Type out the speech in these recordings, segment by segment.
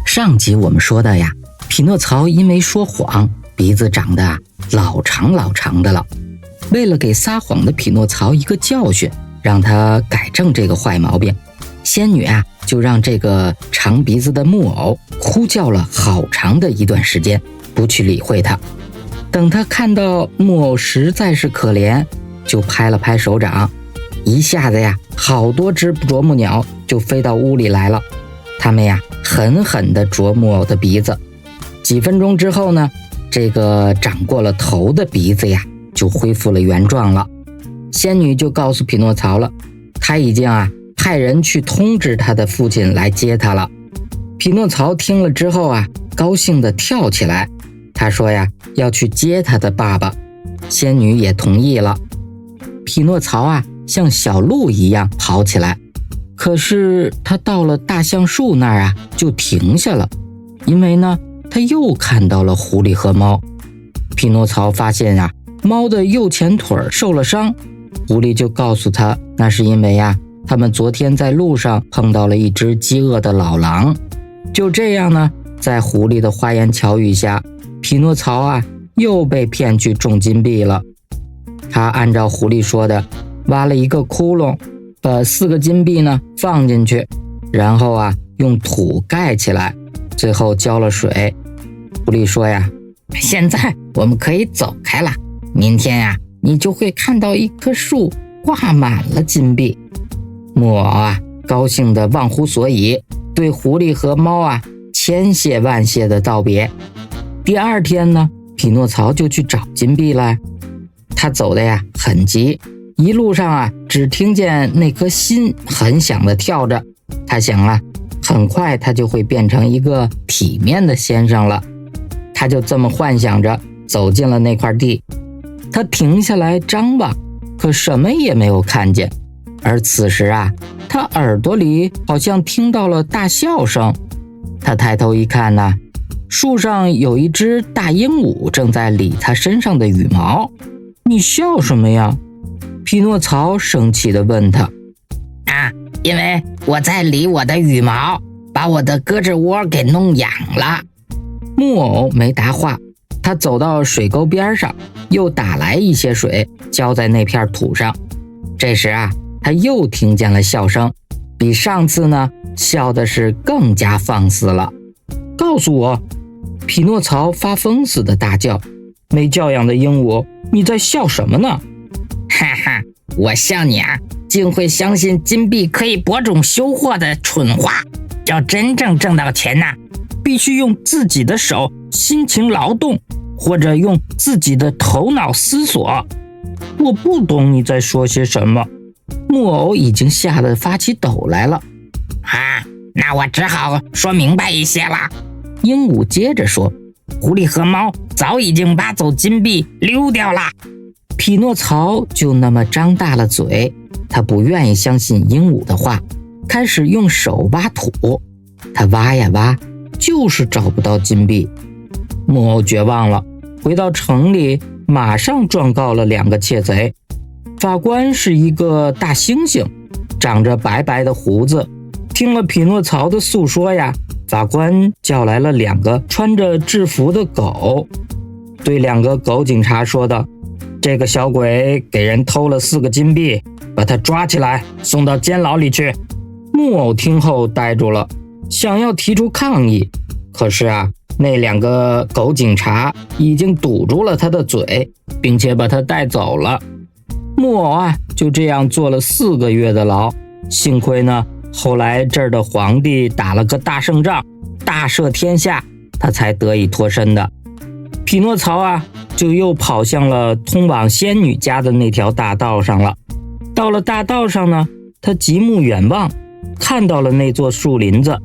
上集我们说的呀，匹诺曹因为说谎，鼻子长得老长老长的了。为了给撒谎的匹诺曹一个教训，让他改正这个坏毛病，仙女就让这个长鼻子的木偶哭叫了好长的一段时间，不去理会他。等他看到木偶实在是可怜，就拍了拍手掌，一下子好多只啄木鸟就飞到屋里来了。他们狠狠地啄木偶的鼻子。几分钟之后呢，这个长过了头的鼻子就恢复了原状了。仙女就告诉匹诺曹了，她已经派人去通知他的父亲来接他了。匹诺曹听了之后高兴地跳起来，他说要去接他的爸爸。仙女也同意了。匹诺曹像小鹿一样跑起来，可是他到了大橡树那儿就停下了，因为呢他又看到了狐狸和猫。匹诺曹发现猫的右前腿受了伤，狐狸就告诉他，那是因为他们昨天在路上碰到了一只饥饿的老狼。就这样呢，在狐狸的花言巧语下，匹诺曹又被骗去种金币了。他按照狐狸说的，挖了一个窟窿，把4个金币呢放进去，然后用土盖起来，最后浇了水。狐狸说现在我们可以走开了，明天你就会看到一棵树挂满了金币。木偶高兴得忘乎所以，对狐狸和猫千谢万谢的道别。第二天呢，匹诺曹就去找金币了。他走的很急，一路上只听见那颗心很响的跳着。他想很快他就会变成一个体面的先生了。他就这么幻想着走进了那块地。他停下来张望，可什么也没有看见。而此时他耳朵里好像听到了大笑声。他抬头一看树上有一只大鹦鹉正在理他身上的羽毛。你笑什么呀？匹诺曹生气地问他。因为我在理我的羽毛，把我的胳肢窝给弄痒了。木偶没答话，他走到水沟边上，又打来一些水，浇在那片土上。这时他又听见了笑声，比上次呢笑的是更加放肆了。告诉我！匹诺曹发疯似的大叫，没教养的鹦鹉，你在笑什么呢？哈哈，我笑你竟会相信金币可以博种收获的蠢话。要真正挣到钱必须用自己的手辛勤劳动，或者用自己的头脑思索。我不懂你在说些什么。木偶已经吓得发起抖来了。那我只好说明白一些了。鹦鹉接着说，狐狸和猫早已经挖走金币溜掉了。匹诺曹就那么张大了嘴，他不愿意相信鹦鹉的话，开始用手挖土。他挖呀挖，就是找不到金币。木偶绝望了，回到城里，马上状告了2个窃贼。法官是一个大猩猩，长着白白的胡子。听了匹诺曹的诉说法官叫来了2个穿着制服的狗，对2个狗警察说道，这个小鬼给人偷了4个金币，把他抓起来送到监牢里去。木偶听后呆住了，想要提出抗议，可是那2个狗警察已经堵住了他的嘴，并且把他带走了。木偶就这样坐了4个月的牢。幸亏呢，后来这儿的皇帝打了个大胜仗，大赦天下，他才得以脱身的。匹诺曹就又跑向了通往仙女家的那条大道上了。到了大道上呢，他极目远望，看到了那座树林子。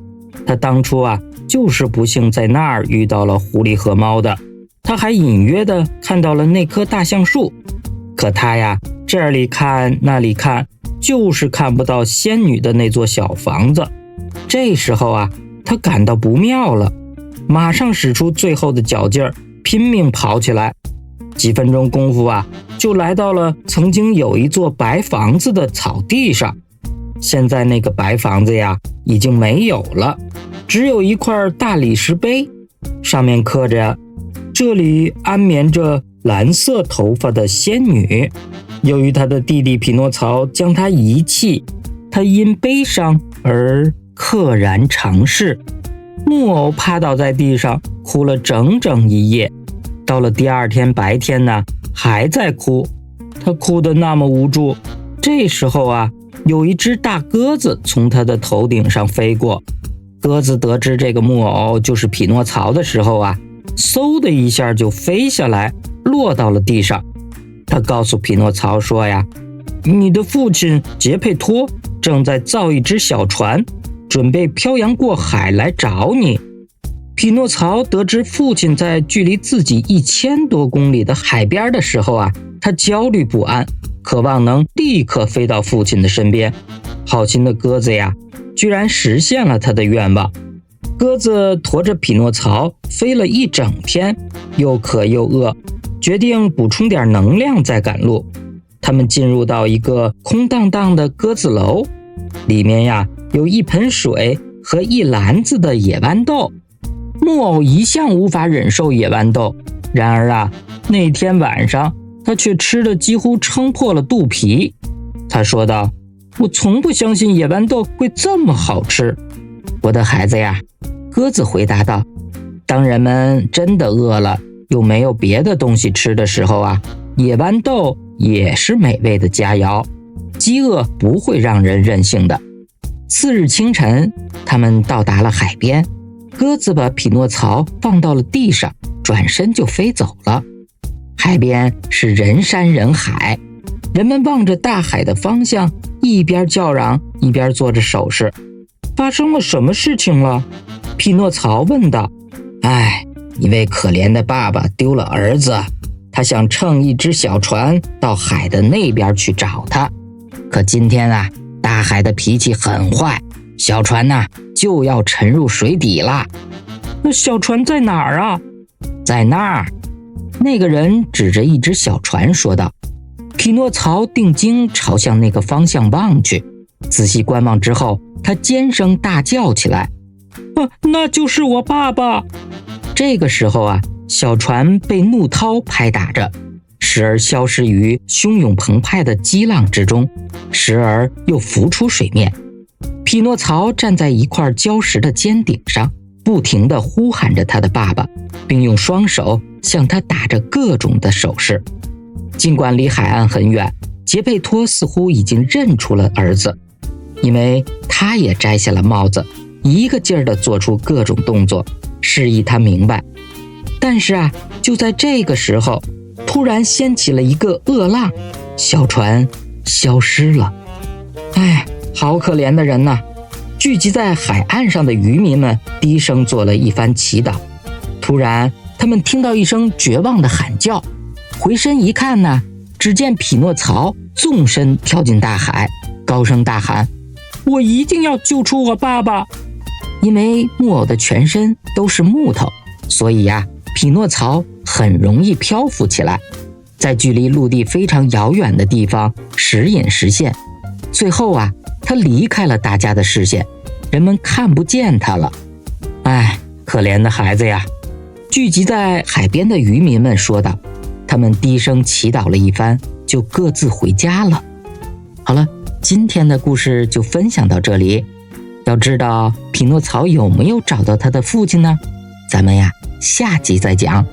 他当初就是不幸在那儿遇到了狐狸和猫的。他还隐约的看到了那棵大橡树，可他这里看那里看，就是看不到仙女的那座小房子。这时候他感到不妙了，马上使出最后的脚劲儿，拼命跑起来。几分钟功夫就来到了曾经有一座白房子的草地上。现在那个白房子已经没有了，只有一块大理石碑，上面刻着这里安眠着蓝色头发的仙女。由于他的弟弟匹诺曹将他遗弃，他因悲伤而溘然长逝。木偶趴倒在地上，哭了整整一夜。到了第二天白天呢，还在哭。他哭得那么无助。这时候啊，有一只大鸽子从他的头顶上飞过。鸽子得知这个木偶就是匹诺曹的时候啊，嗖的一下就飞下来，落到了地上。他告诉匹诺曹说呀，你的父亲杰佩托正在造一只小船，准备漂洋过海来找你。匹诺曹得知父亲在距离自己1000多公里的海边的时候啊，他焦虑不安，渴望能立刻飞到父亲的身边。好心的鸽子呀，居然实现了他的愿望。鸽子驮着匹诺曹飞了一整天，又渴又饿，决定补充点能量再赶路。他们进入到一个空荡荡的鸽子楼，里面呀有一盆水和一篮子的野豌豆。木偶一向无法忍受野豌豆，然而啊，那天晚上他却吃得几乎撑破了肚皮。他说道，我从不相信野豌豆会这么好吃。我的孩子呀，鸽子回答道，当人们真的饿了，又没有别的东西吃的时候啊，野豌豆也是美味的佳肴。饥饿不会让人任性的。次日清晨，他们到达了海边，鸽子把匹诺曹放到了地上，转身就飞走了。海边是人山人海，人们望着大海的方向，一边叫嚷一边做着手势。发生了什么事情了？匹诺曹问道。一位可怜的爸爸丢了儿子，他想乘一只小船到海的那边去找他。可今天啊，大海的脾气很坏，小船呢就要沉入水底了。那小船在哪儿啊？在那儿。那个人指着一只小船说道。匹诺曹定睛朝向那个方向望去，仔细观望之后，他尖声大叫起来，那就是我爸爸。这个时候啊，小船被怒涛拍打着，时而消失于汹涌澎湃的激浪之中，时而又浮出水面。匹诺曹站在一块礁石的尖顶上，不停地呼喊着他的爸爸，并用双手向他打着各种的手势。尽管离海岸很远，杰佩托似乎已经认出了儿子，因为他也摘下了帽子，一个劲儿地做出各种动作，示意他明白。但是啊，就在这个时候，突然掀起了一个恶浪，小船消失了。好可怜的人呐！聚集在海岸上的渔民们低声做了一番祈祷。突然，他们听到一声绝望的喊叫，回身一看呢，只见匹诺曹纵身跳进大海，高声大喊：我一定要救出我爸爸！因为木偶的全身都是木头，所以呀，匹诺曹很容易漂浮起来，在距离陆地非常遥远的地方时隐时现。最后啊，他离开了大家的视线，人们看不见他了。可怜的孩子呀！聚集在海边的渔民们说道。他们低声祈祷了一番，就各自回家了。好了，今天的故事就分享到这里。要知道匹诺曹有没有找到他的父亲呢？咱们呀，下集再讲。